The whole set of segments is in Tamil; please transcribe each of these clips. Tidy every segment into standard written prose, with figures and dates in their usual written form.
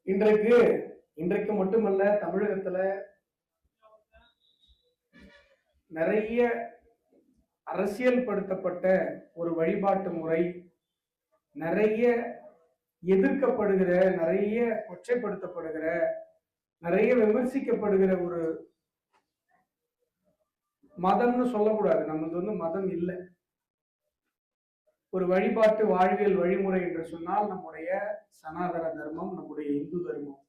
இன்றைக்கு மட்டுமல்ல, தமிழகத்துல நிறைய அரசியல் படுத்தப்பட்ட ஒரு வழிபாட்டு முறை, நிறைய எதிர்க்கப்படுகிற, நிறைய கொச்சைப்படுத்தப்படுகிற, நிறைய விமர்சிக்கப்படுகிற ஒரு மதம்னு சொல்லக்கூடாது. நம்மளுக்கு மதம் இல்லை, ஒரு வழிபாட்டு வாழ்வியல் வழிமுறை என்று சொன்னால் நம்முடைய சனாதன தர்மம், நம்முடைய இந்து தர்மம்.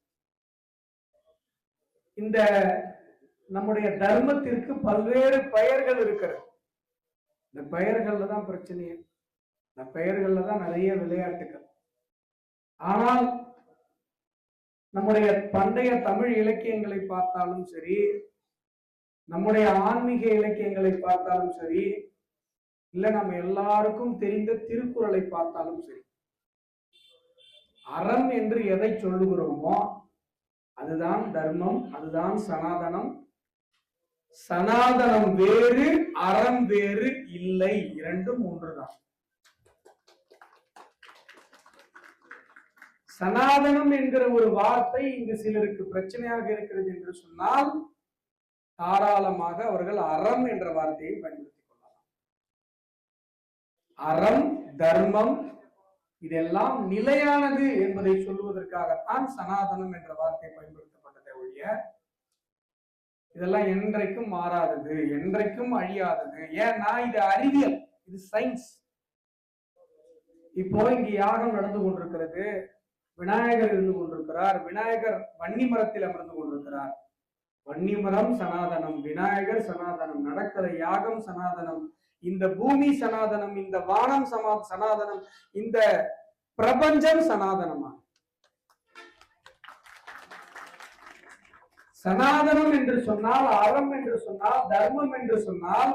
இந்த நம்முடைய தர்மத்திற்கு பல்வேறு பெயர்கள் இருக்கிறது. இந்த பெயர்கள்ல தான் பிரச்சனையே, இந்த பெயர்கள்ல தான் நிறைய விளையாட்டுகள். ஆனால் நம்முடைய பண்டைய தமிழ் இலக்கியங்களை பார்த்தாலும் சரி, நம்முடைய ஆன்மீக இலக்கியங்களை பார்த்தாலும் சரி, இல்ல நம்ம எல்லாருக்கும் தெரிந்த திருக்குறளை பார்த்தாலும் சரி, அறம் என்று எதை சொல்லுகிறோமோ அதுதான் தர்மம், அதுதான் சனாதனம். சனாதனம் வேறு, அறம் வேறு இல்லை, இரண்டும் ஒன்றுதான். சனாதனம் என்கிற ஒரு வார்த்தை இங்கு சிலருக்கு பிரச்சனையாக இருக்கிறது என்று சொன்னால் தாராளமாக அவர்கள் அறம் என்ற வார்த்தையை பயன்படுத்திக் கொள்ளலாம். அறம், தர்மம் இதெல்லாம் நிலையானது என்பதை சொல்லுவதற்காகத்தான் சனாதனம் என்ற வார்த்தை பயன்படுத்தப்பட்டதை ஒழிய இதெல்லாம் என்றைக்கும் மாறாதது, என்றைக்கும் அழியாதது. ஏன்னா இது அறிவியல், இது சயின்ஸ். இப்போ இங்கு யாகம் நடந்து கொண்டிருக்கிறது, விநாயகர் இருந்து கொண்டிருக்கிறார், விநாயகர் வன்னி மரத்தில் அமர்ந்து கொண்டிருக்கிறார். வன்னிமரம் சனாதனம், விநாயகர் சனாதனம், நடக்கிற யாகம் சனாதனம், இந்த பூமி சனாதனம், இந்த வானம் சனாதனம், இந்த பிரபஞ்சம் சனாதனமா? சனாதனம் என்று சொன்னால், அறம் என்று சொன்னால், தர்மம் என்று சொன்னால்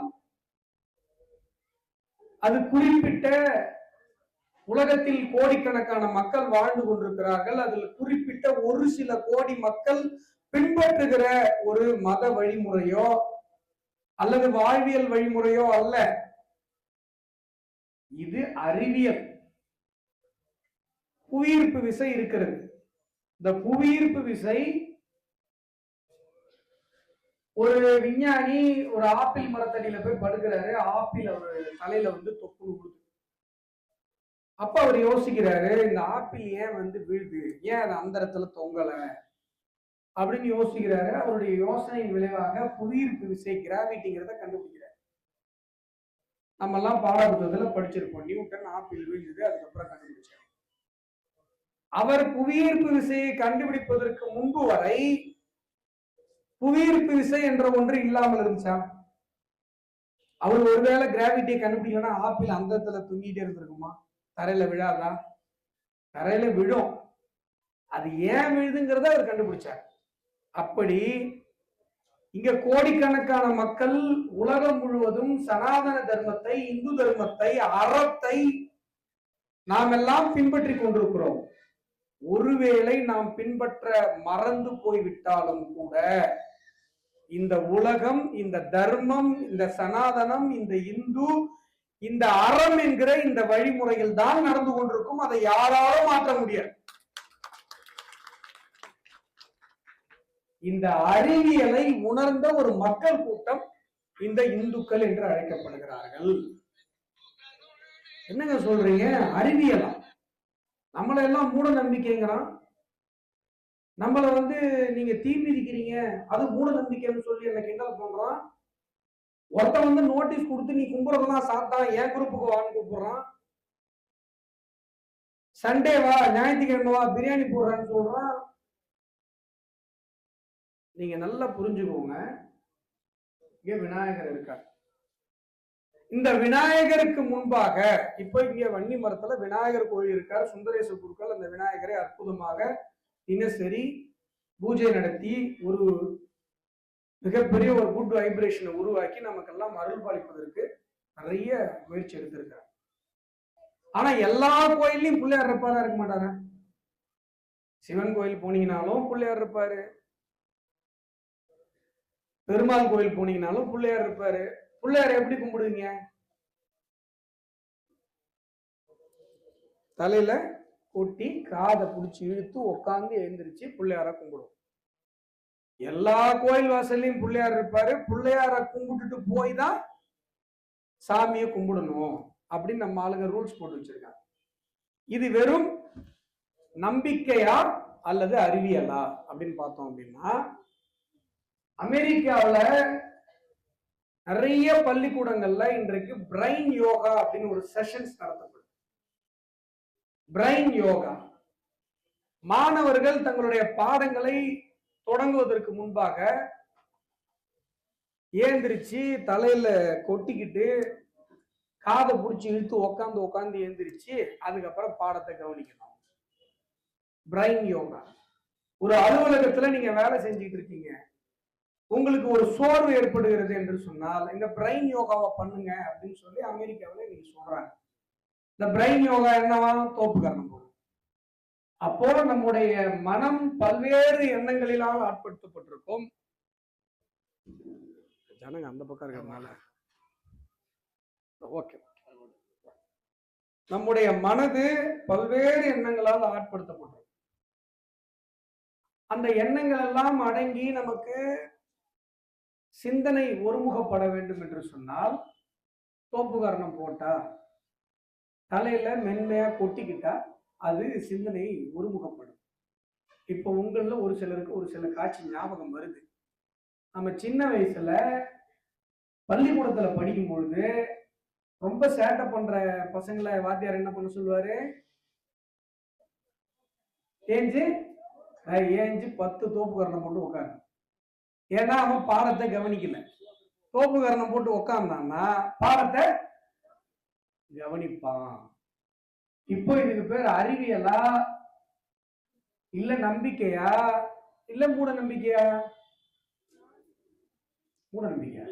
அது குறிப்பிட்ட உலகத்தில் கோடிக்கணக்கான மக்கள் வாழ்ந்து கொண்டிருக்கிறார்கள். அதில் குறிப்பிட்ட ஒரு சில கோடி மக்கள் பின்பற்றுகிற ஒரு மத வழிமுறையோ அல்லது வாழ்வியல் வழிமுறையோ அல்ல. இது அறிவியல். புவியீர்ப்பு விசை இருக்கிறது. இந்த புவியீர்ப்பு விசை, ஒரு விஞ்ஞானி ஒரு ஆப்பிள் மரத்தடியில போய் படுக்கிறாரு, ஆப்பிள் அவரு தலையில தொப்புன்னு கொடுத்து. அப்ப அவர் யோசிக்கிறாரு, இந்த ஆப்பிள் ஏன் விழுது, ஏன் அது அந்த இடத்துல தொங்கல அப்படின்னு யோசிக்கிறாரு. அவருடைய யோசனையின் விளைவாக புவியீர்ப்பு விசை, கிராவிட்டிங்கிறத கண்டுபிடிக்கிறார். நம்ம எல்லாம் பாடப்புத்தகத்துல படிச்சிருப்போம், நியூட்டன் ஆப்பிள் விழுந்தது, அதுக்கப்புறம் கண்டுபிடிச்சார். அவர் புவியீர்ப்பு விசையை கண்டுபிடிப்பதற்கு முன்பு வரை புவியீர்ப்பு விசை என்ற ஒன்று இல்லாமல் இருந்துச்சா? அவர் ஒருவேளை கிராவிட்டியை கண்டுபிடிக்கலன்னா ஆப்பிள் அந்த இடத்துல தூங்கிட்டே இருந்திருக்குமா? தரையில விழாதா? தரையில விழும். அது ஏன் விழுதுங்கிறத அவர் கண்டுபிடிச்சார். அப்படி இங்க கோடிக்கணக்கான மக்கள் உலகம் முழுவதும் சனாதன தர்மத்தை, இந்து தர்மத்தை, அறத்தை நாம் எல்லாம் பின்பற்றி கொண்டிருக்கிறோம். ஒருவேளை நாம் பின்பற்ற மறந்து போய்விட்டாலும் கூட இந்த உலகம், இந்த தர்மம், இந்த சனாதனம், இந்த இந்து, இந்த அறம் என்கிற இந்த வழிமுறையில் தான் நடந்து கொண்டிருக்கும். அதை யாராலும் மாற்ற முடியாது. இந்த அறிவியலை உணர்ந்த ஒரு மக்கள் கூட்டம் இந்த இந்துக்கள் என்று அழைக்கப்படுகிறார்கள். என்னங்க சொல்றீங்க? அறிவியலா? நம்மள எல்லாம் மூட நம்பிக்கைங்கிறான். நம்மள நீங்க தீ மிதிக்கிறீங்க, அது மூட நம்பிக்கைன்னு சொல்லி என்ன கிண்டல் பண்றான். ஒருத்த நோட்டீஸ் கொடுத்து நீ கும்புறதெல்லாம் சாப்பிட்டா என் குரூப்புக்கு வான்னு கூப்பிடுறான். சண்டே வா, ஞாயிற்றுக்கிழமை வா, பிரியாணி போடுறான்னு சொல்றான். நீங்க நல்லா புரிஞ்சுக்கோங்க, இங்க விநாயகர் இருக்கார். இந்த விநாயகருக்கு முன்பாக இப்ப இங்க வன்னி மரத்துல விநாயகர் கோயில் இருக்கார். சுந்தரேச குருக்கள் அந்த விநாயகரை அற்புதமாக தினசரி பூஜை நடத்தி ஒரு மிகப்பெரிய ஒரு குட் வைப்ரேஷனை உருவாக்கி நமக்கெல்லாம் அருள் பாலிப்பதற்கு நிறைய முயற்சி எடுத்திருக்காரு. ஆனா எல்லா கோயிலையும் பிள்ளையார் இருப்பாரா? இருக்க மாட்டாரா? சிவன் கோயில் போனீங்கன்னாலும் பிள்ளையார் இருப்பாரு, பெருமாள் கோயில் போனீங்கன்னாலும் பிள்ளையார் இருப்பாரு. பிள்ளையார் எப்படி கும்பிடுவீங்க? தலையில கொட்டி காதை பிடிச்சி இழுத்து உட்காந்து எழுந்திரிச்சு பிள்ளையார கும்பிடும். எல்லா கோயில் வாசல்லையும் பிள்ளையார் இருப்பாரு. பிள்ளையார கும்பிட்டுட்டு போய் தான் சாமியை கும்பிடணும் அப்படின்னு நம்ம ஆளுங்க ரூல்ஸ் போட்டு வச்சிருக்காங்க. இது வெறும் நம்பிக்கையா அல்லது அறிவியலா அப்படின்னு பார்த்தோம் அப்படின்னா, அமெரிக்காவில் நிறைய பள்ளிக்கூடங்கள்ல இன்றைக்கு பிரைன் யோகா அப்படின்னு ஒரு செஷன்ஸ் நடத்தப்படும். பிரைன் யோகா மாணவர்கள் தங்களுடைய பாடங்களை தொடங்குவதற்கு முன்பாக ஏந்திரிச்சு தலையில கொட்டிக்கிட்டு காதை பிடிச்சி இழுத்து உக்காந்து ஏந்திரிச்சு அதுக்கப்புறம் பாடத்தை கவனிக்கணும். பிரைன் யோகா. ஒரு அலுவலகத்துல நீங்க வேலை செஞ்சுட்டு இருக்கீங்க, உங்களுக்கு ஒரு சோர்வு ஏற்படுகிறது என்று சொன்னால் இந்த பிரைன் யோகாவை பண்ணுங்க அப்படின்னு சொல்லி அமெரிக்காவில் நீங்க சொல்றாங்க. இந்த பிரைன் யோகா என்னவா? தோப்புக்கரணம் போகும். அப்போ நம்முடைய மனம் பல்வேறு எண்ணங்களினால் ஆட்படுத்தப்பட்டிருக்கும். ஜனங்க அந்த பக்கம் இருக்கிறதுனால ஓகே. நம்முடைய மனது பல்வேறு எண்ணங்களால் ஆட்படுத்தப்பட்டிருக்கும். அந்த எண்ணங்கள் எல்லாம் அடங்கி நமக்கு சிந்தனை ஒருமுகப்பட வேண்டும் என்று சொன்னால் தோப்புக்கரணம் போட்டா, தலையில மென்மையா கொட்டிக்கிட்டா அது சிந்தனை ஒருமுகப்படும். இப்போ உங்கள ஒரு சிலருக்கு ஒரு சில காட்சி ஞாபகம் வருது. நம்ம சின்ன வயசுல பள்ளிக்கூடத்துல படிக்கும் பொழுது ரொம்ப சேட்டை பண்ற பசங்களை வாத்தியார் என்ன பண்ண சொல்லுவாரு? ஏஞ்சு 10 தோப்புக்கரணம் போட்டு உட்காரு. ஏன்னா அவன் பாடத்தை கவனிக்கல. தோப்புக்கரணம் போட்டு உட்கார்ந்தான்னா பாடத்தை கவனிப்பான். இப்போ இதுக்கு பேர் அறிவியலா இல்ல நம்பிக்கையா இல்ல மூட நம்பிக்கையா? மூட நம்பிக்கையா?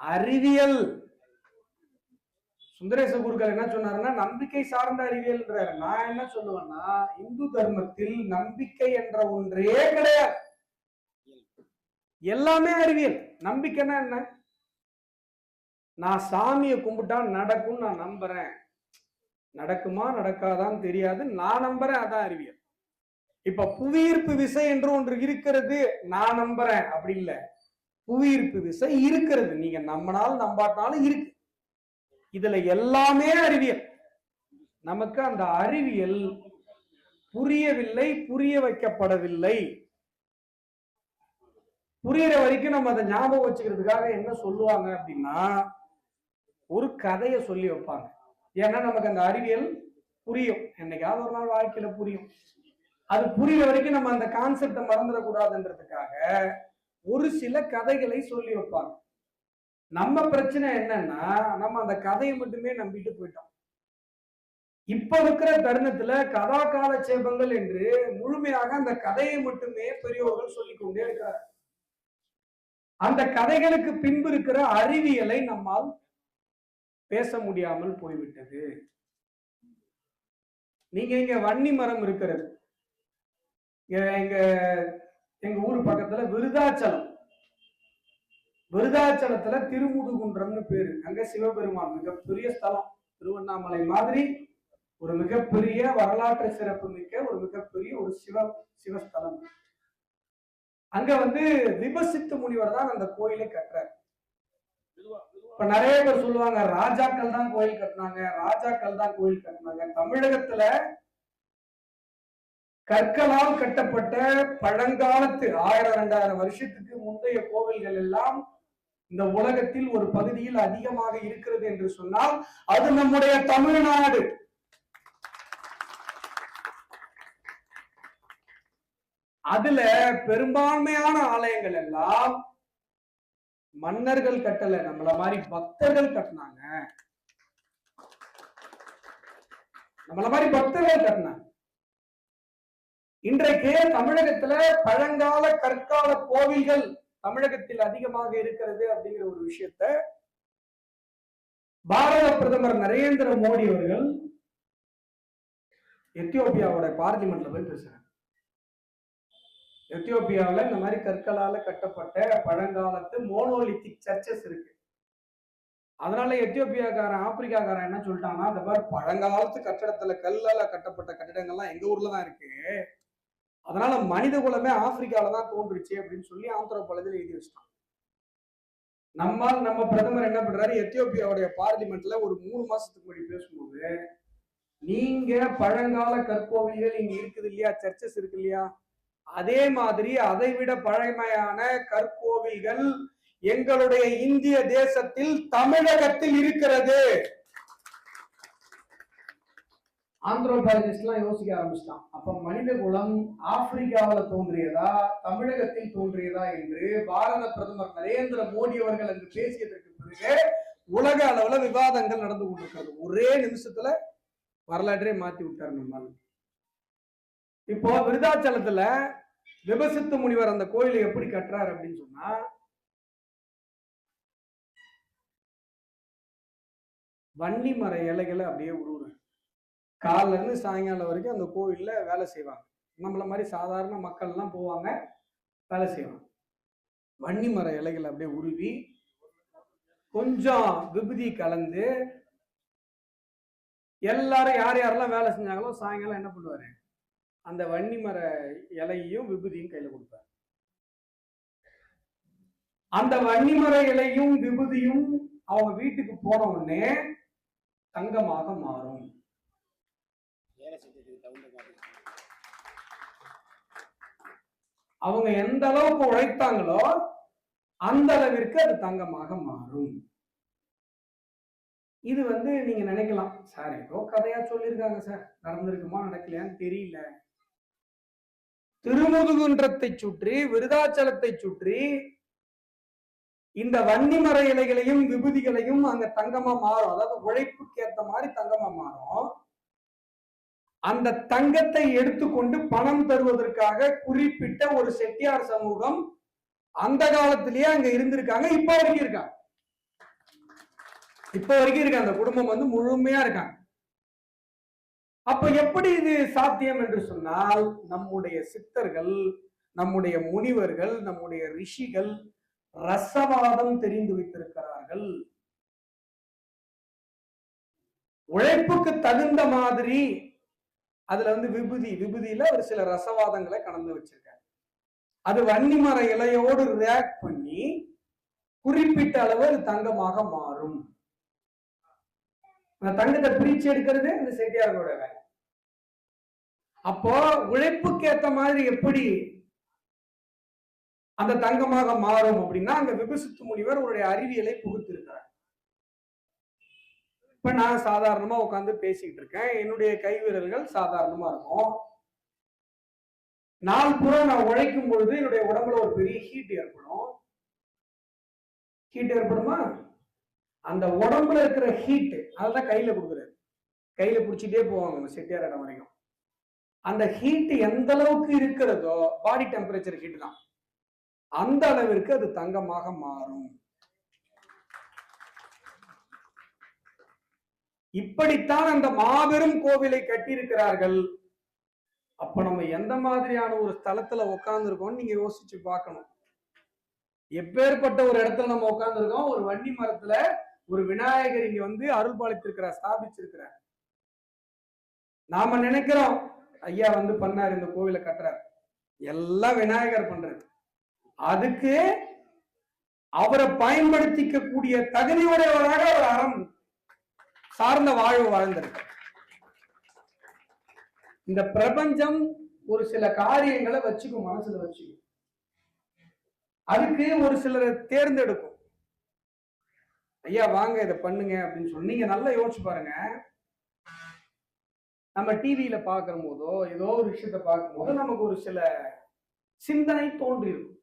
அறிவியல். சுந்தரேச குருக்கள் என்ன சொன்னாருன்னா நம்பிக்கை சார்ந்த அறிவியல். நான் என்ன சொல்லுவேன்னா, இந்து தர்மத்தில் நம்பிக்கை என்ற ஒன்றே கிடையாது, எல்லாமே அறிவியல். நம்பிக்கைன்னா என்ன? நான் சாமியை கும்பிட்டா நடக்கும் நான் நம்புறேன். நடக்குமா நடக்காதான்னு தெரியாது, நான் நம்புறேன், அதான் அறிவியல். இப்ப புவியீர்ப்பு விசை என்று ஒன்று இருக்கிறது, நான் நம்புறேன் அப்படி இல்லை. புவியீர்ப்பு விசை இருக்கிறது, நீங்க நம்பினாலும் நம்பாட்டாலும் இருக்கு. இதுல எல்லாமே அறிவியல். நமக்கு அந்த அறிவியல் புரியவில்லை, புரிய வைக்கப்படவில்லை. புரியுற வரைக்கும் நம்ம அதை ஞாபகம் வச்சுக்கிறதுக்காக என்ன சொல்லுவாங்க அப்படின்னா, ஒரு கதையை சொல்லி வைப்பாங்க. ஏன்னா நமக்கு அந்த அறிவியல் புரியும், என்னைக்காவது ஒரு நாள் வாழ்க்கையில புரியும். அது புரியுற வரைக்கும் நம்ம அந்த கான்செப்டை மறந்துடக்கூடாதுன்றதுக்காக ஒரு சில கதைகளை சொல்லி வைப்பாங்க. நம்ம பிரச்சனை என்னன்னா, நம்ம அந்த கதையை மட்டுமே நம்பிட்டு போயிட்டோம். இப்ப இருக்கிற தருணத்துல கதா காலட்சேபங்கள் என்று முழுமையாக அந்த கதையை மட்டுமே பெரியோர்கள் சொல்லிக் கொண்டே இருக்கிறார். அந்த கதைகளுக்கு பின்பு இருக்கிற அறிவியலை நம்மால் பேச முடியாமல் போய்விட்டது. நீங்க இங்க வன்னி மரம் இருக்கிறது, எங்க ஊர் பக்கத்துல விருதாச்சலம். விருதாச்சலத்துல திருமுதுகுன்றம்னு பேரு. அங்க சிவபெருமான் மிகப்பெரிய ஸ்தலம். திருவண்ணாமலை மாதிரி ஒரு மிகப்பெரிய வரலாற்று சிறப்பு மிக்க ஒரு மிகப்பெரிய ஒரு சிவஸ்தலம். அங்க விபசித்து முனிவர் தான் அந்த கோயிலை கட்டுறாரு. இப்ப நிறைய பேர் சொல்லுவாங்க ராஜாக்கள் தான் கோயில் கட்டினாங்க, ராஜாக்கள் தான் கோயில் கட்டினாங்க. தமிழகத்துல கற்களால் கட்டப்பட்ட பழங்காலத்து 1000-2000 வருஷத்துக்கு முந்தைய கோவில்கள் எல்லாம் இந்த உலகத்தில் ஒரு பகுதியில் அதிகமாக இருக்கிறது என்று சொன்னால் அது நம்முடைய தமிழ்நாடு. அதுல பெரும்பான்மையான ஆலயங்கள் எல்லாம் மன்னர்கள் கட்டல, நம்மள மாதிரி பக்தர்கள் கட்டினாங்க. நம்மள மாதிரி பக்தர்கள் கட்டினாங்க. இன்றைக்கு தமிழகத்துல பழங்கால கற்கால கோவில்கள் தமிழகத்தில் அதிகமாக இருக்கிறது அப்படிங்கிற ஒரு விஷயத்த பாரத பிரதமர் நரேந்திர மோடி அவர்கள் எத்தியோப்பியாவோட பார்லிமெண்ட்ல போய் பேசுறாங்க. எத்தியோப்பியாவில் இந்த மாதிரி கற்களால கட்டப்பட்ட பழங்காலத்து மோனோலித்திக் சர்ச்சஸ் இருக்கு. அதனால எத்தியோப்பியாக்காரன் ஆப்பிரிக்காக்காரன் என்ன சொல்லிட்டான்னா, இந்த மாதிரி பழங்காலத்து கட்டடத்துல கல்லால கட்டப்பட்ட கட்டிடங்கள்லாம் எங்க ஊர்ல தான் இருக்கு, அதனால மனித குலமே ஆப்பிரிக்கால தான் தோன்றுச்சு அப்படின்னு சொல்லி ஆந்த்ரோபாலஜில எழுதி வச்சிட்டான். நம்ம பிரதமர் என்ன பண்றாரு, எத்தியோப்பியாவுடைய பார்லிமெண்ட்ல ஒரு 3 மாசத்துக்கு முன்னாடி பேசும்போது, நீங்க பழங்கால கற்கோவில்கள் இங்க இருக்குது இல்லையா, சர்ச்சஸ் இருக்கு இல்லையா, அதே மாதிரி அதை விட பழமையான கற்கோவில்கள் எங்களுடைய இந்திய தேசத்தில் தமிழகத்தில் இருக்கிறது. ஆந்த்ரோபாலஜிஸ்ட் எல்லாம் யோசிக்க ஆரம்பிச்சிட்டான். அப்ப மனித குலம் ஆப்பிரிக்காவில் தோன்றியதா தமிழகத்தில் தோன்றியதா என்று பாரத பிரதமர் நரேந்திர மோடி அவர்கள் அங்கு பேசியதற்கு பிறகு உலக அளவுல விவாதங்கள் நடந்து கொண்டிருக்கிறது. ஒரே நிமிஷத்துல வரலாற்றே மாத்தி விட்டார் நம்மால். இப்போ விருதாச்சலத்துல விபசித்து முனிவர் அந்த கோயிலை எப்படி கட்டுறாரு அப்படின்னு சொன்னா, வன்னி மர இலைகளை அப்படியே உருவுற காலில இருந்து சாயங்காலம் வரைக்கும் அந்த கோயில்ல வேலை செய்வாங்க. நம்மள மாதிரி சாதாரண மக்கள் எல்லாம் போவாங்க, வேலை செய்வாங்க. வன்னி மர இலைகளை அப்படியே உருவி கொஞ்சம் விபூதி கலந்து எல்லாரும் யார் யாரெல்லாம் வேலை செஞ்சாங்களோ சாயங்காலம் என்ன பண்ணுவாரு, அந்த வன்னி மர இலையையும் விபூதியும் கையில கொடுப்பாரு. அந்த வன்னி மர இலையும் விபூதியும் அவங்க வீட்டுக்கு போன உடனே தங்கமாக மாறும். அவங்க எந்த அளவுக்கு உழைத்தாங்களோ அந்த அளவிற்கு அது தங்கமாக மாறும். இது நீங்க நினைக்கலாம், சார் ஏதோ கதையா சொல்லியிருக்காங்க சார், நடந்திருக்குமா நடக்கலையான்னு தெரியல. திருமுதுகுன்றத்தை சுற்றி விருதாச்சலத்தை சுற்றி இந்த வன்னிமர இலைகளையும் விபூதிகளையும் அங்க தங்கமா மாறும். அதாவது உழைப்புக்கு ஏற்ற மாதிரி தங்கமா மாறும். அந்த தங்கத்தை எடுத்துக்கொண்டு பணம் தருவதற்காக குறிப்பிட்ட ஒரு செட்டியார் சமூகம் அந்த காலத்திலேயே அங்க இருந்திருக்காங்க, இப்ப வரைக்கும் இருக்காங்க. இப்ப வரைக்கும் இருக்க அந்த குடும்பம் முழுமையா இருக்காங்க. அப்ப எப்படி இது சாத்தியம் என்று சொன்னால், நம்முடைய சித்தர்கள், நம்முடைய முனிவர்கள், நம்முடைய ரிஷிகள் ரசவாதம் தெரிந்து வைத்திருக்கிறார்கள். உழைப்புக்கு தகுந்த மாதிரி அதுல விபூதியில ஒரு சில ரசவாதங்களை கலந்து வச்சிருக்காங்க. அது வன்னிமர இலையோடு ரியாக்ட் பண்ணி குறிப்பிட்ட அளவு அது தங்கமாக மாறும். அந்த தங்கத்தை பிரிச்சு எடுக்கிறது இந்த செட்டியார்களோட வேலை. அப்போ உழைப்புக்கு ஏற்ற மாதிரி எப்படி அந்த தங்கமாக மாறும் அப்படின்னா, அங்க விபசித்து முனிவர் அவருடைய அறிவியலை புகுத்திருக்கிறார். இப்ப நான் சாதாரணமா உட்காந்து பேசிக்கிட்டு இருக்கேன், என்னுடைய கை விரல்கள் சாதாரணமா இருக்கும். நாள் பூரா நான் உழைக்கும் பொழுது என்னுடைய உடம்புல ஒரு பெரிய ஹீட் ஏற்படும். ஹீட் ஏற்படுமா? அந்த உடம்புல இருக்கிற ஹீட் அதெல்லாம் கையில கொடுக்குறாரு, கையில பிடிச்சிட்டே போவாங்க செட்டியார் இடம் வரைக்கும். அந்த ஹீட் எந்த அளவுக்கு இருக்கிறதோ, பாடி டெம்பரேச்சர் ஹீட் தான், அந்த அளவிற்கு அது தங்கமாக மாறும். இப்படித்தான் அந்த மாபெரும் கோவிலை கட்டியிருக்கிறார்கள். அப்ப நம்ம எந்த மாதிரியான ஒரு ஸ்தலத்துல உட்கார்ந்து இருக்கோம் நீங்க யோசிச்சு பார்க்கணும். எப்பேற்பட்ட ஒரு இடத்துல நம்ம உட்கார்ந்து இருக்கோம். ஒரு வன்னி மரத்துல ஒரு விநாயகர் இங்க அருள் பாலித்திருக்கிறார், ஸ்தாபிச்சிருக்கிறார். நாம நினைக்கிறோம் ஐயா பண்ணாரு, இந்த கோவிலை கட்டுறாரு, எல்லாம் விநாயகர் பண்றாரு. அதுக்கு அவரை பயன்படுத்திக்க கூடிய தகுதியுடையவராக ஒரு அறம் சார்ந்த வாழ்வு வாழ்ந்திருக்க. இந்த பிரபஞ்சம் ஒரு சில காரியங்களை வச்சுக்கும், மனசுல வச்சுக்கும். அதுக்கு ஒரு சிலரை தேர்ந்தெடுக்கும். ஐயா வாங்க இதை பண்ணுங்க அப்படின்னு சொல்லி நீங்க நல்லா யோசிச்சு பாருங்க. நம்ம டிவியில பாக்குற போதோ ஏதோ ஒரு விஷயத்த பார்க்கும் போதோ நமக்கு ஒரு சில சிந்தனை தோன்றிருக்கும்.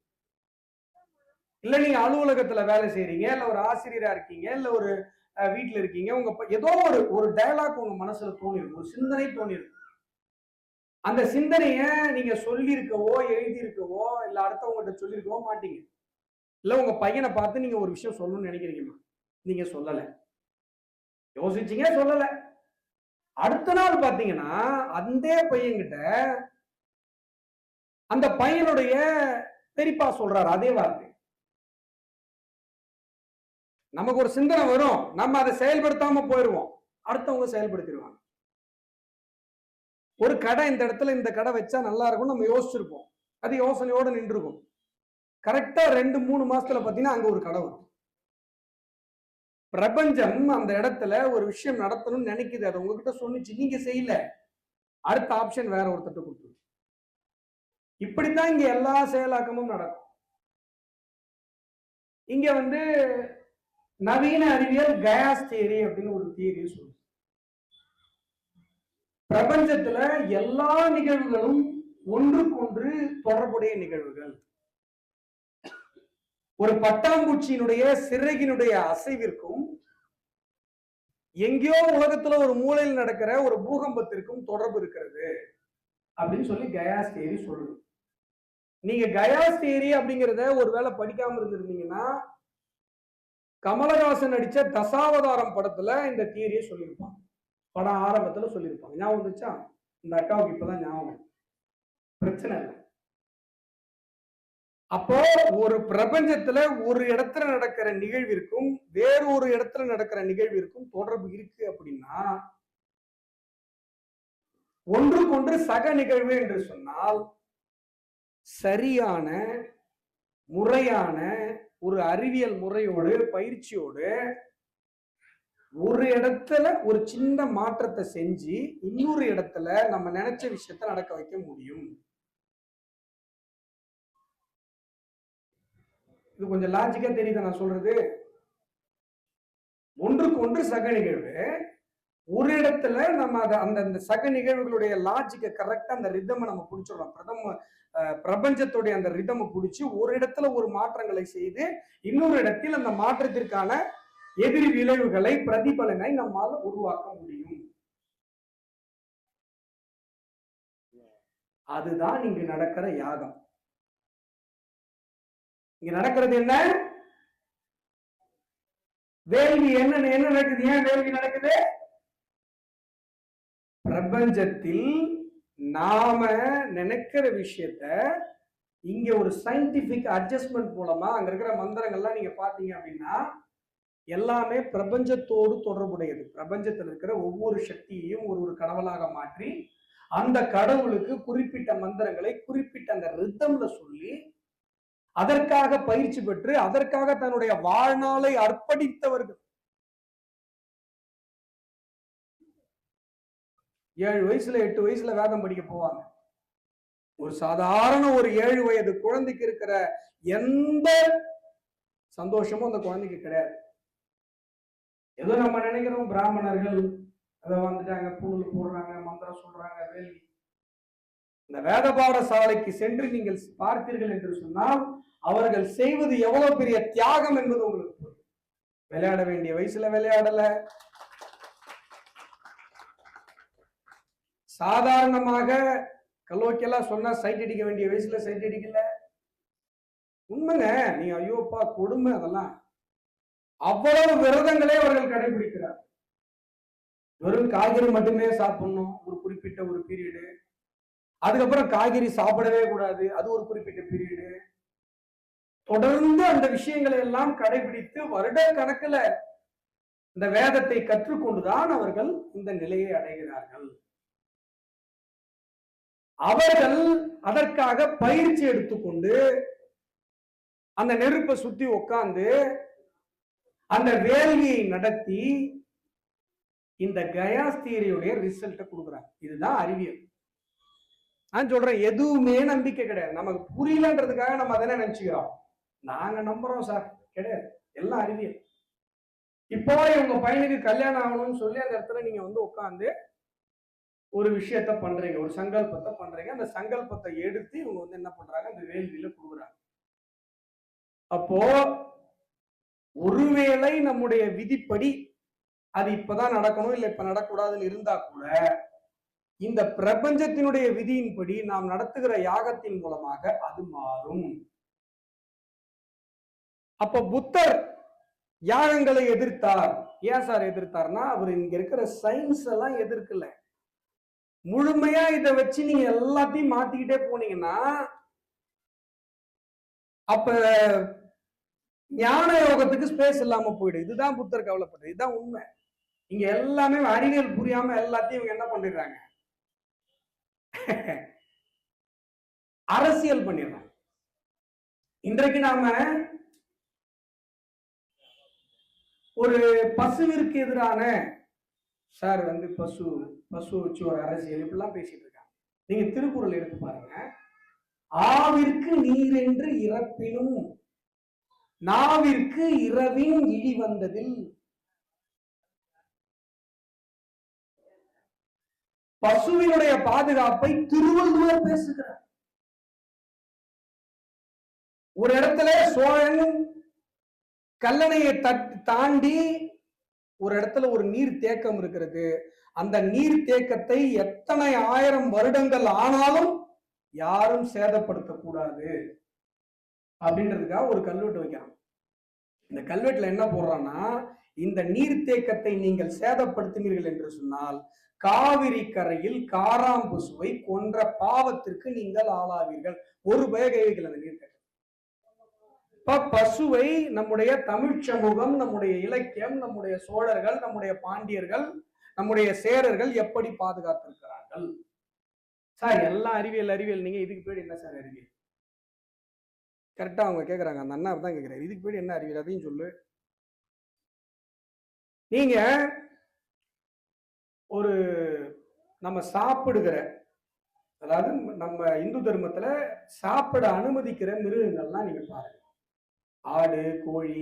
இல்ல நீங்க அலுவலகத்துல வேலை செய்யறீங்க, இல்ல ஒரு ஆசிரியரா இருக்கீங்க, இல்ல ஒரு வீட்டுல இருக்கீங்க, உங்க ஏதோ ஒரு டயலாக் உங்க மனசுல தோணிருக்கும், ஒரு சிந்தனை தோணிருக்கும். அந்த சிந்தனைய நீங்க சொல்லியிருக்கவோ எழுதியிருக்கவோ இல்ல அடுத்தவங்ககிட்ட சொல்லியிருக்கவோ மாட்டீங்க. இல்ல உங்க பையனை பார்த்து நீங்க ஒரு விஷயம் சொல்லணும்னு நினைக்கிறீங்கம்மா, நீங்க சொல்லல, யோசிச்சீங்க சொல்லல. அடுத்த நாள் பாத்தீங்கன்னா அந்த பையன்கிட்ட அந்த பையனுடைய பெரியப்பா சொல்றாரு அதே வார்த்தை. நமக்கு ஒரு சிந்தனை வரும், நம்ம அதை செயல்படுத்தாம போயிடுவோம், அடுத்தவங்க செயல்படுத்திடுவாங்க. ஒரு கடை இந்த இடத்துல இந்த கடை வச்சா நல்லா இருக்கும் நம்ம யோசிச்சிருப்போம், அது யோசனையோட நின்றுருக்கும். கரெக்டா 2-3 மாசத்துல பாத்தீங்கன்னா அங்க ஒரு கடை வரும். பிரபஞ்சம் அந்த இடத்துல ஒரு விஷயம் நடத்தணும்னு நினைக்குது, அதை உங்ககிட்ட சொன்னிச்சு, நீங்க செய்யல, அடுத்த ஆப்ஷன் வேற ஒருத்தட்ட கொடுத்துரு. இப்படித்தான் இங்க எல்லா செயலாக்கமும் நடக்கும். இங்க வந்து நவீன அறிவியல் கயாஸ் தியரி அப்படின்னு ஒரு தியரி சொல்லுது. பிரபஞ்சத்துல எல்லா நிகழ்வுகளும் ஒன்றுக்கொன்று தொடர்புடைய நிகழ்வுகள். ஒரு பட்டாம்பூச்சியினுடைய சிறகினுடைய அசைவிற்கும் எங்கேயோ உலகத்துல ஒரு மூலையில் நடக்கிற ஒரு பூகம்பத்திற்கும் தொடர்பு இருக்கிறது அப்படின்னு சொல்லி கயாஸ் தியரி சொல்லுது. நீங்க கயாஸ் தியரி அப்படிங்கிறத ஒருவேளை படிக்காம இருந்திருந்தீங்கன்னா கமலஹாசன் நடிச்ச தசாவதாரம் படத்துல இந்த தியரியை சொல்லியிருப்பாங்க. படம் ஆரம்பத்துல சொல்லியிருப்பாங்க. ஞாபகம் வந்துச்சா? இந்த அக்காவுக்கு இப்பதான் ஞாபகம். பிரச்சனை இல்லை. அப்போ ஒரு பிரபஞ்சத்துல ஒரு இடத்துல நடக்கிற நிகழ்விற்கும் வேறு ஒரு இடத்துல நடக்கிற நிகழ்விற்கும் தொடர்பு இருக்கு அப்படின்னா ஒன்றுக்கொன்று சக நிகழ்வு என்று சொன்னால் சரியான முறையான ஒரு அறிவியல் முறையோடு பயிற்சியோடு ஒரு இடத்துல ஒரு சின்ன மாற்றத்தை செஞ்சு இன்னொரு இடத்துல நம்ம நினைச்ச விஷயத்த நடக்க வைக்க முடியும். இது கொஞ்சம் லாஜிக்கா தெரியுது நான் சொல்றது. ஒன்றுக்கு ஒன்று சக நிகழ்வு, ஒரு இடத்துல நம்ம அந்த சக நிகழ்வுகளுடைய லாஜிக்கை கரெக்டா அந்த ரிதமை நம்ம பிடிச்சிடலாம். பிரபஞ்சத்துடைய அந்த ரிதமை பிடிச்சி ஒரு இடத்துல ஒரு மாற்றங்களை செய்து இன்னொரு இடத்தில் அந்த மாற்றத்திற்கான எதிரி விளைவுகளை பிரதிபலனை நம்மால் உருவாக்க முடியும். அதுதான் இங்கு நடக்கிற யாகம். இங்க நடக்கிறது என்ன? வேள்வி. என்ன நடக்குது? ஏன் வேள்வி நடக்குது? பிரபஞ்சத்தில் நாம நினைக்கிற விஷயத்த இங்க ஒரு சயின்டிபிக் அட்ஜஸ்ட்மெண்ட் மூலமா அங்க இருக்கிற மந்திரங்கள்லாம் நீங்க பாத்தீங்க அப்படின்னா எல்லாமே பிரபஞ்சத்தோடு தொடர்புடையது. பிரபஞ்சத்தில் இருக்கிற ஒவ்வொரு சக்தியையும் ஒரு கடவுளாக மாற்றி அந்த கடவுளுக்கு குறிப்பிட்ட மந்திரங்களை குறிப்பிட்ட அந்த ரிதம்ல சொல்லி அதற்காக பயிற்சி பெற்று அதற்காக தன்னுடைய வாழ்நாளை அர்ப்பணித்தவர்கள். 7 வயசுல 8 வயசுல வேதம் படிக்க போவாங்க. ஒரு சாதாரண ஒரு 7 வயது குழந்தைக்கு இருக்கிற எந்த சந்தோஷமும் அந்த குழந்தைக்கு கிடையாது. ஏதோ நம்ம நினைக்கிறோம் பிராமணர்கள் அதை வந்துட்டாங்க, பூணூல் போடுறாங்க, மந்திரம் சொல்றாங்க, வேள்வி. இந்த வேத பாடசாலைக்கு சென்று நீங்கள் பார்த்தீர்கள் என்று சொன்னால் அவர்கள் செய்வது எவ்வளவு பெரிய தியாகம் என்பது உங்களுக்கு புரியும். விளையாட வேண்டிய வயசுல விளையாடல, சாதாரணமாக கல்லோக்கியெல்லாம் சொன்னா சைட் அடிக்க வேண்டிய வயசுல சைட் அடிக்கல. உண்மைங்க, நீ ஐயோப்பா கொடுமை. அதெல்லாம் அவ்வளவு விரதங்களே அவர்கள் கடைபிடிக்கிறார். வெறும் காய்கறி மட்டுமே சாப்பிடணும் ஒரு குறிப்பிட்ட ஒரு பீரியடு, அதுக்கப்புறம் காய்கறி சாப்பிடவே கூடாது அது ஒரு குறிப்பிட்ட பீரியடு, தொடர்ந்து அந்த விஷயங்களை எல்லாம் கடைபிடித்து வருட கணக்குல இந்த வேதத்தை கற்றுக்கொண்டுதான் அவர்கள் இந்த நிலையை அடைகிறார்கள். அவர்கள் அதற்காக பயிற்சி எடுத்துக்கொண்டு அந்த நெருப்பை சுத்தி உட்கார்ந்து அந்த வேள்வியை நடத்தி இந்த கயாஸ் தியரியுடைய ரிசல்ட்டை கொடுக்குறாங்க. இதுதான் அறிவியல். நான் சொல்றேன், எதுவுமே நம்பிக்கை கிடையாது. நமக்கு புரியலன்றதுக்காக நம்ம அதனை நினைச்சுக்கிறோம். நாங்க நம்புறோம் சார், கிடையாது, எல்லாம் அறிவியல். இப்போ உங்க பையனுக்கு கல்யாணம் ஆகணும்னு சொல்லி அந்த இடத்துல நீங்க வந்து உட்காந்து ஒரு விஷயத்த பண்றீங்க, ஒரு சங்கல்பத்தை பண்றீங்க. அந்த சங்கல்பத்தை எடுத்து இவங்க வந்து என்ன பண்றாங்க, அந்த வேள்வியில கொடுக்குறாங்க. அப்போ ஒருவேளை நம்முடைய விதிப்படி அது இப்பதான் நடக்கணும் இல்ல இப்ப நடக்கூடாதுன்னு இருந்தா கூட இந்த பிரபஞ்சத்தினுடைய விதியின்படி நாம் நடத்துகிற யாகத்தின் மூலமாக அது மாறும். அப்ப புத்தர் யாகங்களை எதிர்த்தார். ஏன் சார் எதிர்த்தார்னா அவர் இங்க இருக்கிற சயின்ஸ் எல்லாம் எதிர்க்கல. முழுமையா இதை வச்சு நீங்க எல்லாத்தையும் மாத்திக்கிட்டே போனீங்கன்னா அப்ப ஞான யோகத்துக்கு ஸ்பேஸ் இல்லாம போயிடும். இதுதான் புத்தர் கவலைப்படுறது. இதுதான் உண்மை. இங்க எல்லாமே அறிவியல் புரியாம எல்லாத்தையும் இவங்க என்ன பண்ணிடுறாங்க, அரசியல் பண்ணிடுறோம். இன்றைக்கு நாம ஒரு பசுவிற்கு எதிரான சார் பசு வச்சு ஒரு அரசியல் இப்படிலாம் பேசிட்டு இருக்காங்க. நீங்க திருக்குறள் எடுத்து பாருங்க. ஆவிற்கு நீர் என்று இறப்பினும் நாவிற்கு இரவின் இழி வந்ததில். பசுவினுடைய பாதுகாப்பை திருவள்ளுவர் பேசுகிறார். ஒரு இடத்துல சோழன் கல்லணையை தாண்டி ஒரு இடத்துல ஒரு நீர் தேக்கம் இருக்கிறது. அந்த நீர் தேக்கத்தை எத்தனை ஆயிரம் வருடங்கள் ஆனாலும் யாரும் சேதப்படுத்தக்கூடாது அப்படின்றதுக்காக ஒரு கல்வெட்டு வைக்கிறான். இந்த கல்வெட்டுல என்ன போடுறான்னா, இந்த நீர் தேக்கத்தை நீங்கள் சேதப்படுத்தினீர்கள் என்று சொன்னால் காவிரி கரையில் காராம்பசுவை கொன்ற பாவத்திற்கு நீங்கள் ஆளாவீர்கள். ஒரு பயகைகள் அந்த நீர் தேக்கம். பசுவை நம்முடைய தமிழ் சமூகம், நம்முடைய இலக்கியம், நம்முடைய சோழர்கள், நம்முடைய பாண்டியர்கள், நம்முடைய சேரர்கள் எப்படி பாதுகாத்திருக்கிறார்கள்? சார் எல்லாம் அறிவியல். நீங்க இதுக்கு பேர் என்ன சார் அறிவியல்? கரெக்டா அவங்க கேக்குறாங்க. அந்த அண்ணா தான் கேட்கிறாரு, இதுக்கு பேர் என்ன அறிவியல்? அதையும் சொல்லு. நீங்க ஒரு நம்ம சாப்பிடுகிற, அதாவது நம்ம இந்து தர்மத்துல சாப்பிட அனுமதிக்கிற மிருகங்கள்லாம் நீங்க பாருங்க. ஆடு, கோழி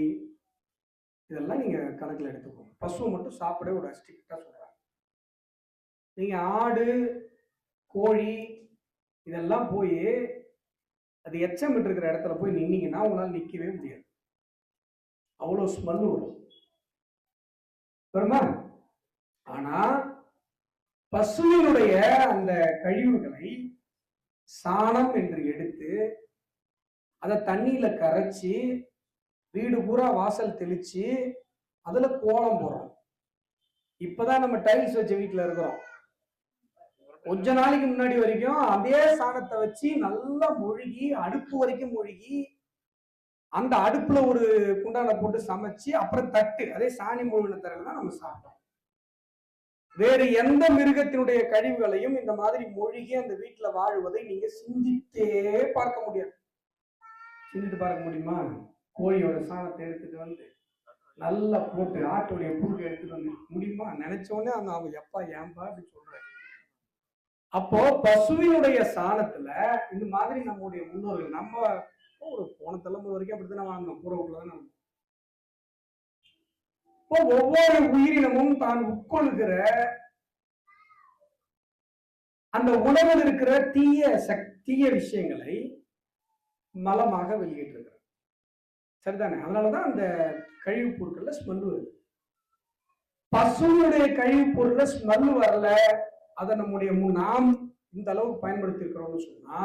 இதெல்லாம் நீங்க கணக்குல எடுத்துக்கோங்க. பசுவை மட்டும் சாப்பிட ஒரு ஸ்ட்ரிக்டா சொல்றாங்க. நீங்க ஆடு, கோழி இதெல்லாம் போய் அது எச்சம் இருக்கிற இடத்துல போய் நின்னீங்கன்னா உங்களால நிக்கவே முடியாது. அவ்வளவு ஸ்மெல் வருமா? ஆனா பசுவினுடைய அந்த கழிவுகளை சாணம் என்று எடுத்து அதை தண்ணியில கரைச்சி வீடு பூரா வாசல் தெளிச்சு அதுல கோலம் போடுறோம். இப்பதான் நம்ம டைல்ஸ் வச்ச வீட்டுல இருக்கிறோம். கொஞ்ச நாளைக்கு முன்னாடி வரைக்கும் அதே சாணத்தை வச்சு நல்லா மொழுகி அடுப்பு வரைக்கும் மொழுகி அந்த அடுப்புல ஒரு குண்டான போட்டு சமைச்சு அப்புறம் தட்டு அதே சாணி மொழின தரலாம் நம்ம சாப்பிட்டோம். வேறு எந்த மிருகத்தினுடைய கழிவுகளையும் இந்த மாதிரி மொழிகி அந்த வீட்டுல வாழுவதை நீங்க சிந்தித்தே பார்க்க முடியாது. சிந்தித்து பார்க்க முடியுமா? கோழியோட சாணத்தை எடுத்துட்டு வந்து நல்லா போட்டு ஆட்டுடைய புழுக்க எடுத்துட்டு வந்து முடியுமா? நினைச்சோடனே அவங்க எப்பா ஏன்பா அப்படின்னு சொல்றாரு. அப்போ பசுவினுடைய சாணத்துல இந்த மாதிரி நம்முடைய முன்னோர்கள், நம்ம ஒரு போன தலைமுறை வரைக்கும் அப்படித்தான் வாழ்ந்தோம். பூர வீட்டுலதான். இப்போ ஒவ்வொரு உயிரினமும் தான் உட்கொள்கிற அந்த உணவில் இருக்கிற தீய விஷயங்களை மலமாக வெளியிட்டிருக்கிறார். சரிதானே? அதனாலதான் அந்த கழிவுப் பொருட்கள்ல ஸ்மெல் வருது. பசுனுடைய கழிவுப் பொருள்ல ஸ்மெல் வரல, அதை நம்முடைய நாம் இந்த அளவுக்கு பயன்படுத்தி இருக்கிறோம்னு சொன்னா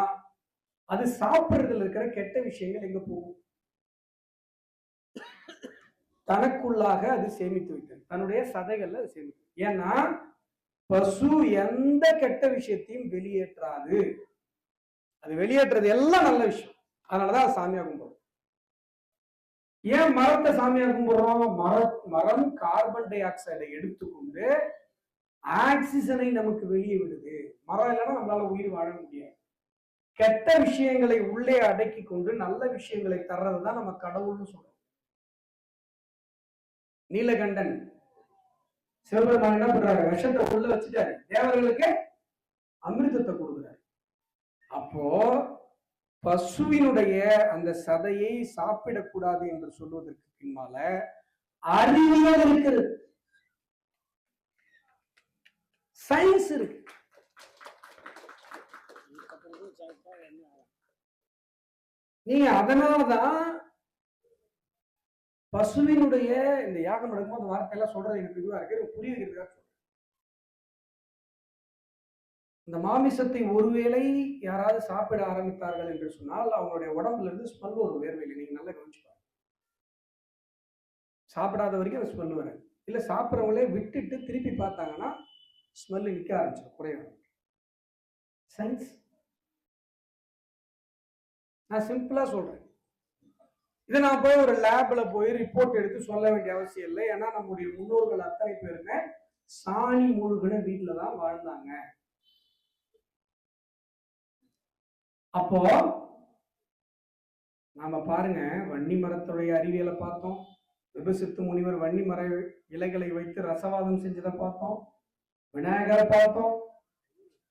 அது சாப்பிடுறதுல இருக்கிற கெட்ட விஷயங்கள் எங்க போகும்? தனக்குள்ளாக அது சேமித்து வைத்தது, தன்னுடைய சதைகள்ல அது சேமித்து. ஏன்னா பசு எந்த கெட்ட விஷயத்தையும் வெளியேற்றாது. அது வெளியேற்றது எல்லாம் நல்ல விஷயம். அதனாலதான் அது சாமியா கும்பிடுறோம். ஏன் மரத்தை சாமியா கும்பிடுறோம்? மரம் கார்பன் டை ஆக்சைடை எடுத்துக்கொண்டு ஆக்சிஜனை நமக்கு வெளியே விடுது. மரம் இல்லைன்னா நம்மளால உயிர் வாழ முடியாது. கெட்ட விஷயங்களை உள்ளே அடக்கி கொண்டு நல்ல விஷயங்களை தர்றதுதான் நம்ம கடவுள்னு சொல்றோம். நீலகண்டன் சிவபெருமான் என்ன பண்றாரு? விஷத்தை உள்ள வச்சுட்டாரு, தேவர்களுக்கு அமிர்தத்தை கொடுக்குறாரு. அப்போ பசுவினுடைய அந்த சதையை சாப்பிடக்கூடாது என்று சொல்வதற்கு பின்னால அறிவியல் இருக்கிறது, சயின்ஸ் இருக்கு. நீங்க அதனாலதான் பசுவினுடைய இந்த யாகம் நடக்கும்போது அந்த வார்த்தையெல்லாம் சொல்றது எனக்கு இதுவா இருக்கு, புரிய வைக்கிறதுக்காக சொல்றேன். இந்த மாமிசத்தை ஒருவேளை யாராவது சாப்பிட ஆரம்பித்தார்கள் என்று சொன்னால் அவங்களுடைய உடம்புல இருந்து ஸ்மெல் வரும், வேர்வையில். நீங்க நல்லா கவனிச்சு பாருங்க. சாப்பிடாத வரைக்கும் அந்த ஸ்மெல் வராது. இல்ல சாப்பிட்றவங்களே விட்டுட்டு திருப்பி பார்த்தாங்கன்னா ஸ்மெல் நிற்க ஆரம்பிச்சிடும், குறைய ஆரம்பிக்கும். சயின்ஸ். நான் சிம்பிளா சொல்றேன். இதை நான் போய் ஒரு லேப்ல போய் ரிப்போர்ட் எடுத்து சொல்ல வேண்டிய அவசியம் இல்லை. ஏன்னா நம்முடைய முன்னோர்கள் அத்தனை பேருமே சாணி மூழ்கின வீட்டுல தான் வாழ்ந்தாங்க. அப்போ நாம பாருங்க, வன்னி மரத்துடைய அறிவியலை பார்த்தோம். விபசித்து முனிவர் வன்னி மர இலைகளை வைத்து ரசவாதம் செஞ்சதை பார்த்தோம். விநாயகரை பார்த்தோம்.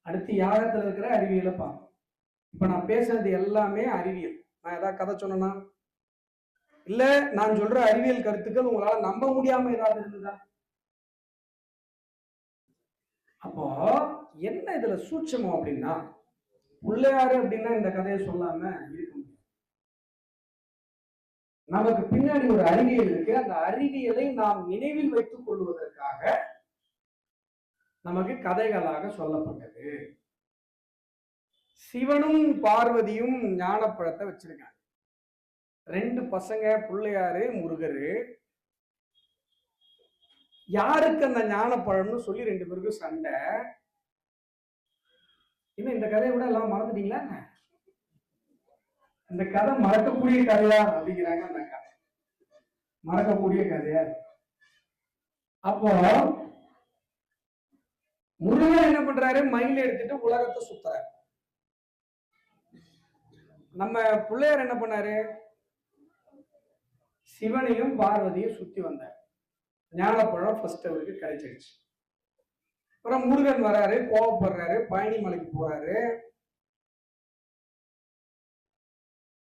அடுத்து யாகத்துல இருக்கிற அறிவியலை பார்த்தோம். இப்ப நான் பேசுறது எல்லாமே அறிவியல். நான் ஏதாவது கதை சொன்னா இல்ல, நான் சொல்ற அறிவியல் கருத்துக்கள் உங்களால நம்ப முடியாம ஏதாவது இருந்ததா? அப்போ என்ன இதுல சூட்சமம் அப்படின்னா, பிள்ளையாரு அப்படின்னா இந்த கதையை சொல்லாம இருக்க முடியும். நமக்கு பின்னாடி ஒரு அறிவியல் இருக்கு. அந்த அறிவியலை நாம் நினைவில் வைத்துக் கொள்வதற்காக நமக்கு கதைகளாக சொல்லப்பட்டது. சிவனும் பார்வதியும் ஞானப்பழத்தை வச்சிருக்காங்க. 2 பசங்க, பிள்ளையாரு முருகரு. யாருக்கு அந்த ஞானப்பழம்னு சொல்லி 2 பேருக்கும் சண்டை. இன்னும் இந்த கதையை விட எல்லாம் மறந்துட்டீங்களா? இந்த கதை மறக்கக்கூடிய கதையா அப்படிங்கிறாங்க. அந்த கதை மறக்கக்கூடிய கதையா? அப்போ முருகன் என்ன பண்றாரு? மயில் எடுத்துட்டு உலகத்தை சுத்துறாரு. நம்ம பிள்ளையார் என்ன பண்ணாரு? சிவனையும் பார்வதியும் சுத்தி வந்தார். ஞானப்பழம் ஃபர்ஸ்ட் அவருக்கு கிடைச்சிருச்சு. அப்புறம் முருகன் வராரு, கோவப்படுறாரு, பழனி மலைக்கு போறாரு.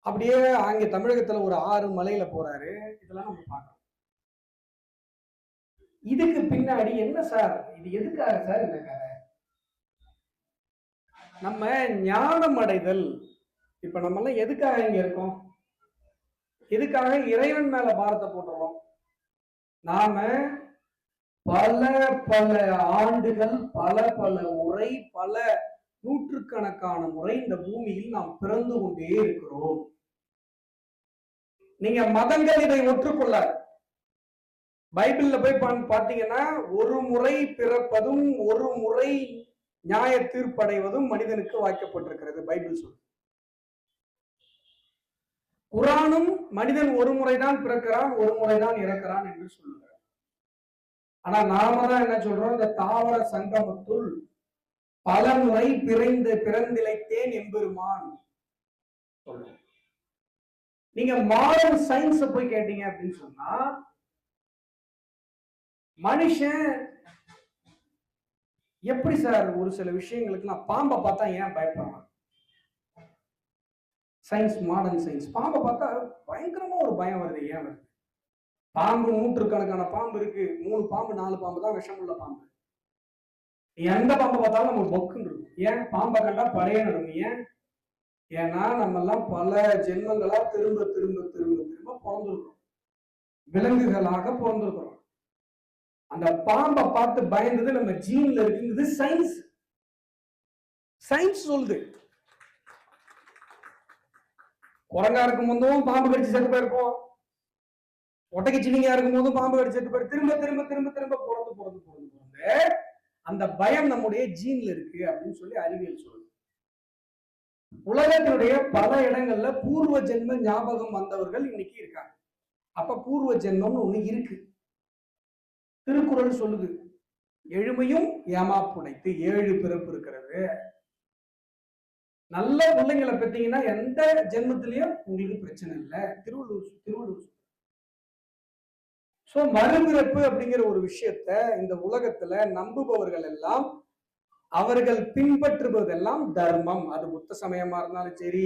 அப்படியே அங்க தமிழகத்துல ஒரு 6 மலையில போறாரு. இதெல்லாம் நம்ம பார்க்கணும். இதுக்கு பின்னாடி என்ன சார்? இது எதுக்காக சார் இந்த கதை? நம்ம ஞானம் அடைதல். இப்ப நம்ம எல்லாம் எதுக்காக இங்க இருக்கோம்? எதுக்காக இறைவன் மேல பாரத்தை போட்டுறோம்? நாம பல பல ஆண்டுகள், பல பல முறை, பல நூற்றுக்கணக்கான முறை இந்த பூமியில் நாம் பிறந்து கொண்டே இருக்கிறோம். நீங்க மதங்கள் இதை ஒற்றுக்கொள்ளாது. பைபிள்ல போய் பாத்தீங்கன்னா, ஒரு முறை பிறப்பதும் ஒரு முறை நியாய தீர்ப்படைவதும் மனிதனுக்கு வாய்க்கப்பட்டிருக்கிறது பைபிள் சொல்லு. குரானும் மனிதன் ஒரு முறைதான் பிறக்கிறான், ஒரு முறைதான் இறக்கிறான் என்று சொல்லுகிறார். ஆனா நாம தான் என்ன சொல்றோம்? இந்த தாவர சங்கமத்துள் பல முறை பிறந்திழைத்தேன் எம்பெருமான் சொல்றோம். நீங்க மாடர்ன் சயின்ஸ போய் கேட்டீங்க அப்படின்னு சொன்னா, மனுஷன் எப்படி சார் ஒரு சில விஷயங்களுக்கு நான் பாம்பை பார்த்தா ஏன் பயப்படுறான்? சயின்ஸ், மாடர்ன் சயின்ஸ், பாம்பை பார்த்தா பயங்கரமா ஒரு பயம் வருது. ஏன் வருது? பாம்பு நூற்றுக்கணக்கான பாம்பு இருக்கு. 3 பாம்பு 4 பாம்பு தான் விஷமுள்ள பாம்பு. எந்த பாம்பை பார்த்தாலும் நம்ம பொக்குன்னு இருக்கும். ஏன்? பாம்பை கண்டா பழைய நடக்கும். ஏன்? ஏன்னா நம்ம எல்லாம் பல ஜென்மங்களா திரும்ப திரும்ப திரும்ப திரும்ப பிறந்திருக்கிறோம். விலங்குகளாக பிறந்திருக்கிறோம். அந்த பாம்பை பார்த்து பயந்தது நம்ம ஜீன்ல இருக்குங்கிறது சயின்ஸ். சயின்ஸ் சொல்லுது. குரங்கா இருக்கும் போதும் பாம்பு கடிச்சு செத்து போயிருப்போம். ஒட்டகை சினிங்கா இருக்கும் போதும் பாம்பு கடிச்சு செத்து போயிரு. திரும்ப திரும்ப திரும்ப திரும்ப பிறந்து அந்த பயம் நம்முடைய ஜீன்ல இருக்கு அப்படின்னு சொல்லி அறிவியல் சொல்லுது. உலகத்தினுடைய பல இடங்கள்ல பூர்வ ஜென்ம ஞாபகம் வந்தவர்கள் இன்னைக்கு இருக்காங்க. அப்ப பூர்வ ஜென்மம்னு ஒண்ணு இருக்கு. திருக்குறள் சொல்லுது, எழுமையும் ஏமாப்புடைத்து 7 பிறப்பு இருக்கிறது. நல்ல பிள்ளைங்களை பெற்றீங்கன்னா எந்த ஜென்மத்திலையும் உங்களுக்கு பிரச்சனை இல்லை. திருவள்ளுவர். சோ மறுபிறப்பு அப்படிங்கிற ஒரு விஷயத்த இந்த உலகத்துல நம்புபவர்கள் எல்லாம், அவர்கள் பின்பற்றுவதெல்லாம் தர்மம். அது புத்த சமயமா இருந்தாலும் சரி,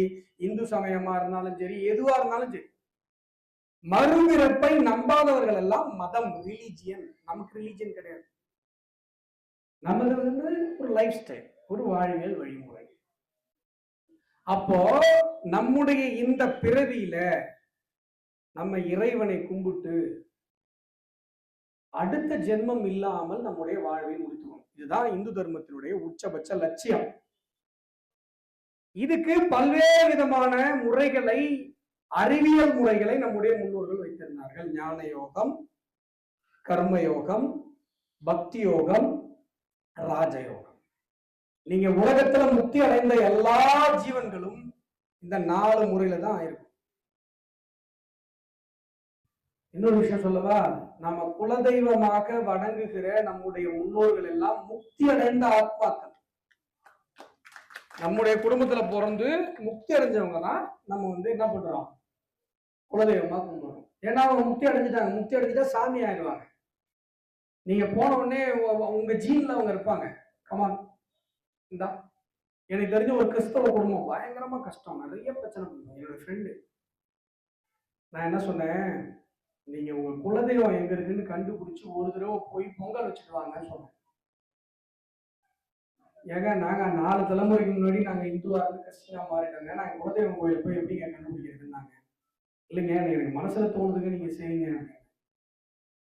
இந்து சமயமா இருந்தாலும் சரி, எதுவா இருந்தாலும் சரி. மறுபிறப்பை நம்பாதவர்கள் எல்லாம் மதம், ரிலீஜியன். நமக்கு ரிலீஜியன் கிடையாது. நமது ஒரு லைஃப் ஸ்டைல், ஒரு வாழ்வியல் வழிமுறை. அப்போ நம்முடைய இந்த பிறவியில நம்ம இறைவனை கும்பிட்டு அடுத்த ஜென்மம் இல்லாமல் நம்முடைய வாழ்வை முடித்துவோம். இதுதான் இந்து தர்மத்தினுடைய உச்சபட்ச லட்சியம். இதுக்கு பல்வேறு விதமான முறைகளை, அறிவியல் முறைகளை நம்முடைய முன்னோர்கள் வைத்திருந்தார்கள். ஞான யோகம், கர்ம யோகம், பக்தி யோகம், ராஜயோகம். நீங்க உலகத்துல முக்தி அடைந்த எல்லா ஜீவன்களும் இந்த 4 முறையில தான் ஆயிருக்கும். இன்னொரு விஷயம் சொல்லவா, நம்ம குலதெய்வமாக வணங்குகிற நம்முடைய முன்னோர்கள் எல்லாம் முக்தி அடைந்த ஆத்மாக்கள். நம்முடைய குடும்பத்துல பிறந்து முக்தி அடைஞ்சவங்க தான் நம்ம என்ன பண்றோம், குலதெய்வமா கும்பிடுறோம். ஏன்னா அவங்க முக்தி அடைஞ்சிட்டாங்க. முக்தி அடைஞ்சிட்டா சாமி ஆயிடுவாங்க. நீங்க போன உடனே உங்க ஜீன்ல அவங்க இருப்பாங்க. கமான் இந்தா. எனக்கு தெரிஞ்ச ஒரு கிறிஸ்தவ குடும்பம் பயங்கரமா கஷ்டம், நிறைய பிரச்சனை பண்ணுவாங்க. என்னோட ஃப்ரெண்டு, நான் என்ன சொன்னேன், நீங்க உங்க குலதெய்வம் எங்க இருக்குன்னு கண்டுபிடிச்சு ஒரு தடவை போய் பொங்கல் வச்சுட்டு வாங்கன்னு சொன்னேன். ஏங்க நாங்க 4 தலைமுறைக்கு முன்னாடி நாங்க இந்துவா இருந்து கிறிஸ்டினா மாறிட்டாங்க, நாங்க குலதெய்வம் கோயில் போய் எப்படிங்க கண்டுபிடிக்கிறதுனாங்க. இல்லைங்க எனக்கு மனசுல தோணுதுங்க, நீங்க செய்யுங்க.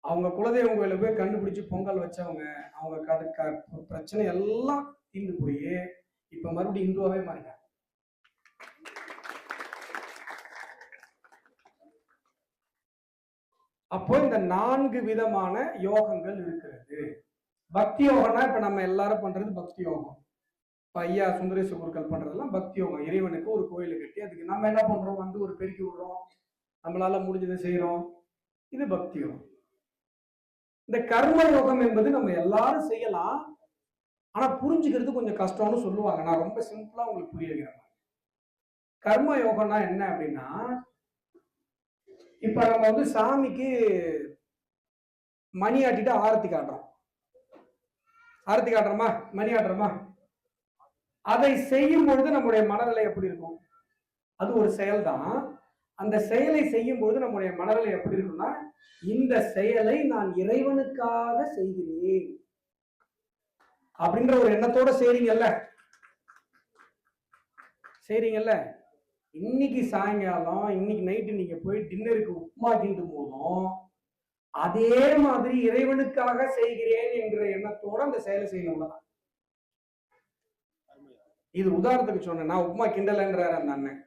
அவங்க குலதெய்வம் கோயில போய் கண்டுபிடிச்சு பொங்கல் வச்சவங்க, அவங்க பிரச்சனை எல்லாம் தீர்ந்து போய் இப்ப மறுபடியும் இந்துவாவே மாறிட்டாங்க. அப்போ இந்த 4 விதமான யோகங்கள் இருக்கிறது. பக்தி யோகம்னா இப்ப நம்ம எல்லாரும் பண்றது பக்தி யோகம். இப்ப ஐயா சுந்தரேச குருக்கள் பண்றதெல்லாம் பக்தி யோகம். இறைவனுக்கு ஒரு கோயிலை கட்டி அதுக்கு நம்ம என்ன பண்றோம், ஒரு பெருக்கி விடுறோம், நம்மளால முடிஞ்சதை செய்யறோம். இது பக்தி யோகம். இந்த கர்ம யோகம் என்பது நம்ம எல்லாரும் செய்யலாம், ஆனா புரிஞ்சுக்கிறது கொஞ்சம் கஷ்டம்னு சொல்லுவாங்க. நான் ரொம்ப சிம்பிளா உங்களுக்கு புரிய வைக்கிறேன். கர்ம யோகம்னா என்ன அப்படின்னா, இப்ப நம்ம சாமிக்கு மணி ஆட்டிட்டு ஆரத்தி காட்டுறோம். ஆரத்தி காட்டுறோமா, மணி ஆட்டுறோமா, அதை செய்யும் பொழுது நம்முடைய மனநிலை எப்படி இருக்கும்? அது ஒரு செயல் தான். அந்த செயலை செய்யும் பொழுது நம்முடைய மனநிலை எப்படி இருக்கும்னா, இந்த செயலை நான் இறைவனுக்காக செய்கிறேன் அப்படின்ற ஒரு எண்ணத்தோட செய்றீங்கல்ல. இன்னைக்கு சாயங்காலம், இன்னைக்கு நைட்டு நீங்க போய் டின்னருக்கு உப்புமா கிண்டும் போதும் அதே மாதிரி இறைவனுக்காக செய்கிறேன் என்ற எண்ணத்தோட அந்த செயலை செய்யணும். இது உதாரணத்துக்கு சொன்னேன். நான் உப்புமா கிண்டலன்றாரு அந்த அண்ணன்.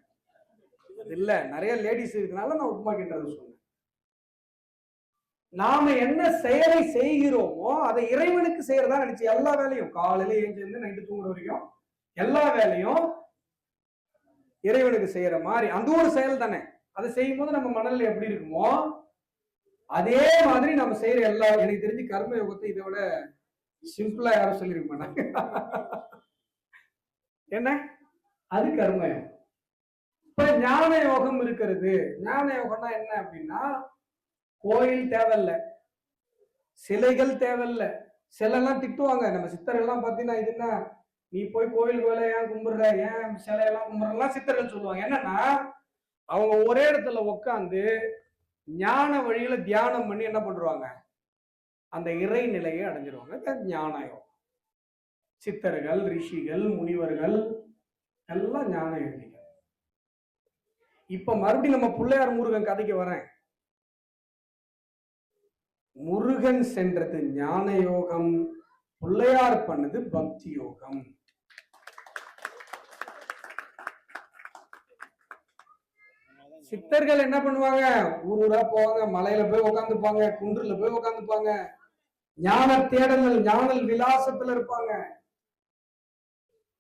இல்ல, நிறைய லேடிஸ் இருக்கனால நான் உப்புமா கிண்டல் சொன்னேன். நாம என்ன செயலை செய்கிறோமோ அதை இறைவனுக்கு செய்யறதா நினைச்சு எல்லா வேலையும், காலையில ஏஞ்சிருந்து நைட்டு தூங்குற வரைக்கும் எல்லா வேலையும் இறைவனுக்கு செய்யற மாதிரி அந்த ஒரு செயல் தானே. அதை செய்யும் போது நம்ம மனநிலை எப்படி இருக்குமோ அதே மாதிரி நம்ம செய்யற எல்லா, எனக்கு தெரிஞ்சு கர்ம யோகத்தை இதை விட சிம்பிளா யாரும் சொல்லிருக்க மாட்டாங்க. என்ன அது கர்மயோகம். இப்ப ஞான யோகம் இருக்கிறது. ஞான யோகம்னா என்ன அப்படின்னா, கோயில் தேவையில்லை, சிலைகள் தேவையில்லை. சிலையெல்லாம் திட்டுவாங்க நம்ம சித்தர்கள்லாம் பார்த்தீங்கன்னா, இது என்ன நீ போய் கோயில் கோயில ஏன் கும்பிடுற, ஏன் சிலையெல்லாம் கும்பிடுறலாம் சித்தர்கள் சொல்லுவாங்க. என்னன்னா அவங்க ஒரே இடத்துல உட்காந்து ஞான வழியில தியானம் பண்ணி என்ன பண்றாங்க, அந்த இறை நிலையை அடைஞ்சிருவாங்க. ஞான யோகம். சித்தர்கள், ரிஷிகள், முனிவர்கள் எல்லாம் ஞான யோகிகள். இப்ப மறுபடியும் நம்ம பிள்ளையார் முருகன் கதைக்கு வரேன். முருகன் சென்றது ஞான யோகம், பிள்ளையார் பண்ணது பக்தி யோகம். சித்தர்கள் என்ன பண்ணுவாங்க, ஊரூரா போவாங்க, மலையில போய் உட்காந்துப்பாங்க, குன்றுல போய் உட்காந்துப்பாங்க, ஞான தேடல் ஞானல் விலாசத்துல இருப்பாங்க.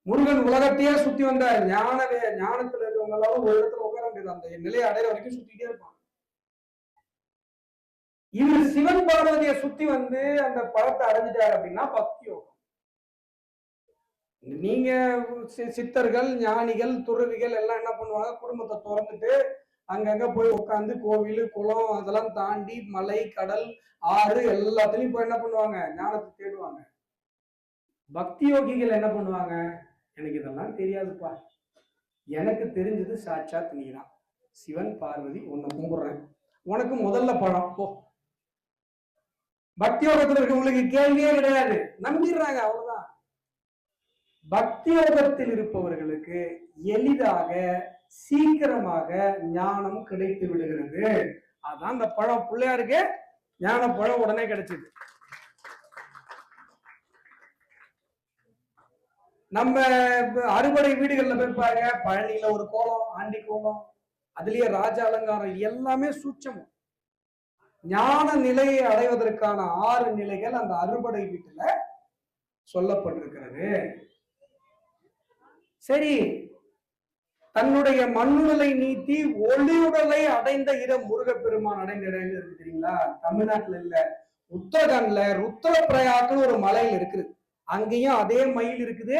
முருகன் உலகத்தையே சுத்தி வந்த ஞானத்துல இருக்கவங்களால ஒரு இடத்துல உட்கார முடியாது, அந்த நிலையை அடையிற வரைக்கும் சுத்திட்டே இருப்பாங்க. இவர் சிவன் பார்வதியை சுத்தி அந்த பழத்தை அடைஞ்சிட்டாரு அப்படின்னா பக்தி யோகம். நீங்க சித்தர்கள், ஞானிகள், துறவிகள் எல்லாம் என்ன பண்ணுவாங்க, குடும்பத்தை திறந்துட்டு அங்கங்க போய் உட்காந்து கோவில், குளம் அதெல்லாம் தாண்டி மலை, கடல், ஆறு எல்லாத்துலயும் போய் என்ன பண்ணுவாங்க, ஞானத்தை தேடுவாங்க. பக்தி யோகிகள் என்ன பண்ணுவாங்க, எனக்கு இதெல்லாம் தெரியாதுப்பா, எனக்கு தெரிஞ்சது சாட்சாத் நீதான், சிவன் பார்வதி உன்னை கும்பிடுறேன், உனக்கு முதல்ல பழம் போ. பக்தி யோகத்துல இருக்கவங்களுக்கு கேள்வியே கிடையாது, நம்பிடுறாங்க, அவ்வளவுதான். பக்தி யோகத்தில் இருப்பவர்களுக்கு எளிதாக சீக்கிரமாக ஞானம் கிடைத்து விடுகிறது. அதான் அந்த பழம், பிள்ளையாருக்கு ஞான பழம் உடனே கிடைச்சது. நம்ம அறுபடை வீடுகள்ல போய் பாருங்க, பழனியில ஒரு கோலம், ஆண்டி கோலம், அதுலயே ராஜ அலங்காரம், எல்லாமே சூட்சமம். ஞான நிலையை அடைவதற்கான 6 நிலைகள் அந்த அறுபடை வீட்டுல சொல்லப்பட்டிருக்கிறது. சரி, தன்னுடைய மண்ணுடலை நீத்தி ஒளியுடலை அடைந்த இடம் முருகப்பெருமான் அடைந்த இடம் இருக்கு தெரியுங்களா? தமிழ்நாட்டுல இல்ல, உத்தரகாண்ட்ல ருத்ரப்பிரயாக்னு ஒரு மலையில் இருக்குது. அங்கேயும் அதே மயில் இருக்குது.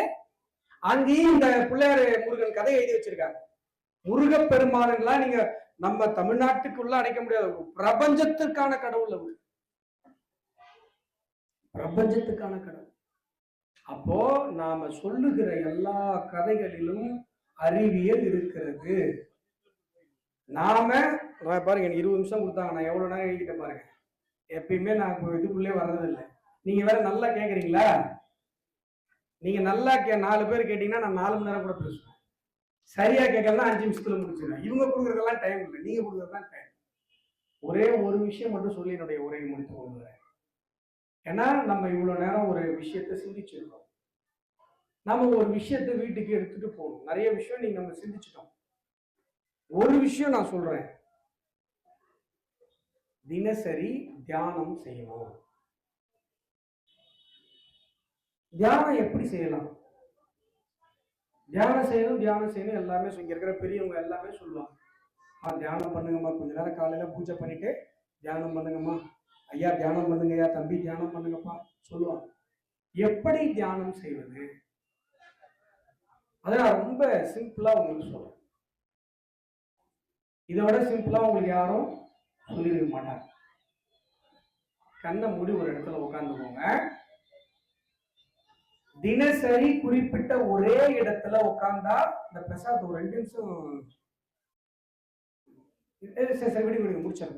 அங்கேயும் இந்த பிள்ளையார் முருகன் கதை எழுதி வச்சிருக்காங்க. முருகப்பெருமானெல்லாம் நீங்க நம்ம தமிழ்நாட்டுக்குள்ள அடைக்க முடியாது. பிரபஞ்சத்திற்கான கடவுள் அவர், பிரபஞ்சத்துக்கான கடவுள். அப்போ நாம சொல்லுகிற எல்லா கதைகளிலும் அறிவியல் இருக்கிறது. நாம பாருங்க, 20 நிமிஷம் கொடுத்தாங்க, நான் எவ்வளவு நேரம் எழுதிட்டேன் பாருங்க. எப்பயுமே நான் இதுக்குள்ளே வர்றது இல்லை. நீங்க வேற நல்லா கேக்குறீங்களா? நீங்க நல்லா 4 பேர் கேட்டீங்கன்னா நான் 4 மணி நேரம் கூட பேசுவேன். சரியா கேட்கலாம் 5 நிமிஷத்துல முடிச்சிருவேன். இவங்க கொடுக்குறதெல்லாம் டைம் இல்லை, நீங்க கொடுக்குறதுதான் டைம். ஒரே ஒரு விஷயம் மட்டும் சொல்லி என்னுடைய உரையை முடித்து கொள்கிறேன். ஏன்னா நம்ம இவ்வளவு நேரம் ஒரு விஷயத்தை சிந்திச்சிருக்கோம். நம்ம ஒரு விஷயத்தை வீட்டுக்கு எடுத்துட்டு போகணும். நிறைய விஷயம் நீங்க நம்ம சிந்திச்சிட்டோம். ஒரு விஷயம் நான் சொல்றேன், தினசரி தியானம் செய்யணும். தியானம் எப்படி செய்யலாம்? தியானம் செய்யணும் எல்லாமே இங்க இருக்கிற பெரியவங்க எல்லாமே சொல்லுவாங்க. தியானம் பண்ணுங்கம்மா, கொஞ்ச நேரம் காலையில பூஜை பண்ணிட்டு தியானம் பண்ணுங்கம்மா, ஐயா தியானம் பண்ணுங்க, ஐயா தம்பி தியானம் பண்ணுங்கப்பா சொல்லுவாங்க. எப்படி தியானம் செய்வது? அதை நான் ரொம்ப சிம்பிளா உங்களுக்கு சொல்றேன். இதோட சிம்பிளா உங்களுக்கு யாரும் சொல்லிருக்க மாட்டாங்க. கண்ணை மூடி ஒரு இடத்துல உட்காந்துக்கோங்க. தினசரி குறிப்பிட்ட ஒரே இடத்துல உட்கார்ந்தா இந்த பிரசாத் ஒரு 2 நிமிஷம் சரி விடுங்க, முடிச்சாரு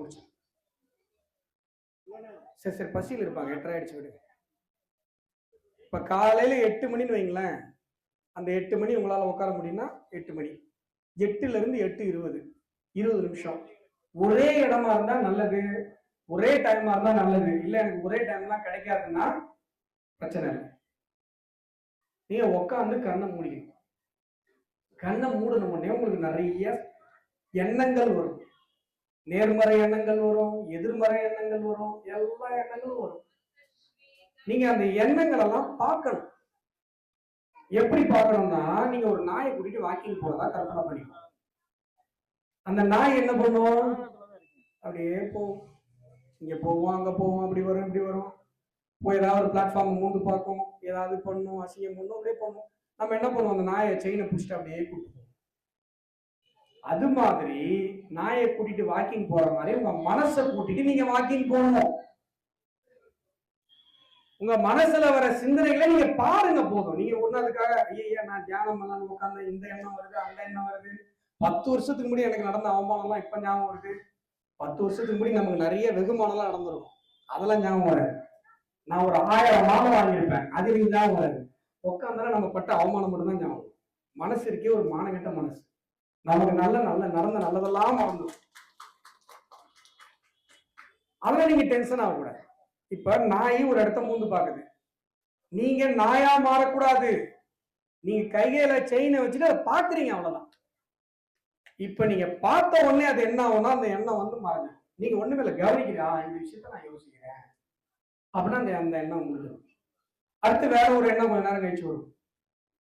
சரி பசியில் இருப்பாங்க, 8:30 ஆயிடுச்சு விடுங்க. இப்ப காலையில 8 மணின்னு வைங்களேன், அந்த 8 மணி உங்களால உட்கார முடியும்னா 8 மணி, 8ல இருந்து 8:20 20 நிமிஷம் ஒரே இடமா இருந்தா நல்லது, ஒரே டைமா இருந்தா நல்லது. இல்ல எனக்கு ஒரே டைம்லாம் கிடைக்காதுன்னா பிரச்சனை இல்லை. நீங்க உட்காந்து கண்ணை மூடிக்கணும். கண்ணை மூடணும் உடனே உங்களுக்கு நிறைய எண்ணங்கள் வரும். நேர்மறை எண்ணங்கள் வரும், எதிர்மறை எண்ணங்கள் வரும், எல்லா எண்ணங்களும் வரும். நீங்க அந்த எண்ணங்கள் எல்லாம் பார்க்கணும். எப்படி பார்க்கணும்னா, நீங்க ஒரு நாயை கூட்டிட்டு வாக்கிங் போறதா கற்பனை பண்ணிக்கணும். அந்த நாய் என்ன பண்ணும்? அப்படியே போவோம், இங்க போவோம், அங்க போவோம், அப்படி வரும் இப்படி வரும், போய் ஏதாவது ஒரு பிளாட்ஃபார்ம் மூந்து பார்க்கும், ஏதாவது பண்ணும், அசிங்கம் பண்ணும், அப்படியே பண்ணும். நம்ம என்ன பண்ணுவோம்? அந்த நாயை செயினை பிடிச்சிட்டு அப்படியே கூட்டிட்டு போவோம். அது மாதிரி நாயை கூட்டிட்டு வாக்கிங் போற மாதிரி உங்க மனசை கூட்டிட்டு நீங்க வாக்கிங் போகணும். உங்க மனசுல வர சிந்தனைகளை நீங்க பாருங்க போதும். நீங்க ஒன்னதுக்காக ஐயா நான் தியானம் பண்ணலாம் உட்காந்து இந்த எண்ணம் வருது அந்த எண்ணம் வருது. 10 வருஷத்துக்கு முன்னாடி எனக்கு நடந்த அவமானம்லாம் இப்ப ஞாபகம் வருது. 10 வருஷத்துக்கு முன்னாடி நமக்கு நிறைய வெகுமானம்லாம் நடந்திருக்கும், அதெல்லாம் ஞாபகம் வராது. நான் ஒரு 1000 மாதம் வாங்கியிருப்பேன், அது எனக்கு ஞாபகம் வராது. உட்காந்தாலும் நம்ம பட்ட அவமானம் மட்டும் தான் ஞாபகம். மனசு இருக்கே ஒரு மானகட்ட மனசு, நமக்கு நல்ல நடந்த நல்லதெல்லாம் மறந்துடும். அதெல்லாம் நீங்க டென்ஷன் ஆகக்கூடாது. இப்ப நாய் ஒரு இடத்த மூந்து பாக்குது, நீங்க நாயா மாறக்கூடாது. நீங்க கையில செயினை வச்சுட்டு அதை பாக்குறீங்க, அவ்வளவுதான். இப்ப நீங்க பார்த்த உடனே அது என்ன ஆகும்னா அந்த எண்ணம் வந்து மாறுது. நீங்க ஒண்ணுமே இல்லை, கவனிக்கிறா இந்த விஷயத்த நான் யோசிக்கிறேன் அப்படின்னா அந்த எண்ணம் முடிஞ்சிடும். அடுத்து வேற ஒரு எண்ணம் கொஞ்ச நேரம் கழிச்சு வரும்.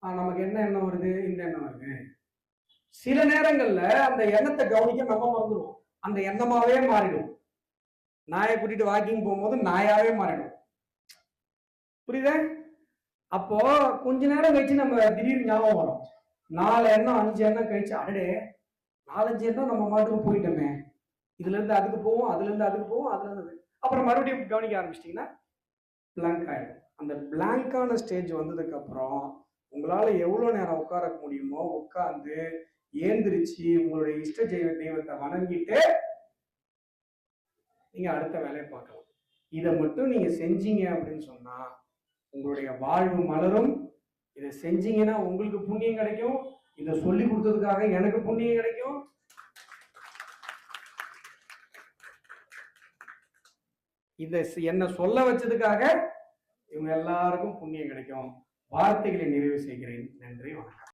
நமக்கு என்ன எண்ணம் வருது? இந்த எண்ணம் வருது. சில நேரங்கள்ல அந்த எண்ணத்தை கவனிக்க நம்ம மறந்துடுவோம், அந்த எண்ணமாவே மாறிடும். நாயை கூட்டிட்டு வாக்கிங் போகும்போது நாயாவே மாறிடும். புரியுதா? அப்போ கொஞ்ச நேரம் கழிச்சு நம்ம திடீர்னு ஞாபகம் வரும். 4 எண்ணம் 5 எண்ணம் கழிச்சு அடடே 4-5 எண்ணம் நம்ம மாட்டுக்கு போயிட்டோமே, இதுல இருந்து அதுக்கு போவோம், அதுல இருந்து அதுக்கு போவோம், அதுல இருந்து அப்புறம் மறுபடியும் கவனிக்க ஆரம்பிச்சிட்டீங்கன்னா பிளாங்க் ஆயிடும். அந்த பிளாங்கான ஸ்டேஜ் வந்ததுக்கு அப்புறம் உங்களால எவ்வளவு நேரம் உட்கார முடியுமோ உட்கார்ந்து ஏந்திரிச்சு உங்களுடைய இஷ்ட தெய்வத்தை வணங்கிட்டு நீங்க அடுத்த வேலையை பார்க்கலாம். இதை மட்டும் நீங்க செஞ்சீங்க அப்படின்னு சொன்னா உங்களுடைய வாழ்வு மலரும். இதை செஞ்சீங்கன்னா உங்களுக்கு புண்ணியம் கிடைக்கும். இதை சொல்லி கொடுத்ததுக்காக எனக்கு புண்ணியம் கிடைக்கும். இதை என்ன சொல்ல வச்சதுக்காக இவங்க எல்லாருக்கும் புண்ணியம் கிடைக்கும். வார்த்தைகளை நிறைவு செய்கிறேன். நன்றி, வணக்கம்.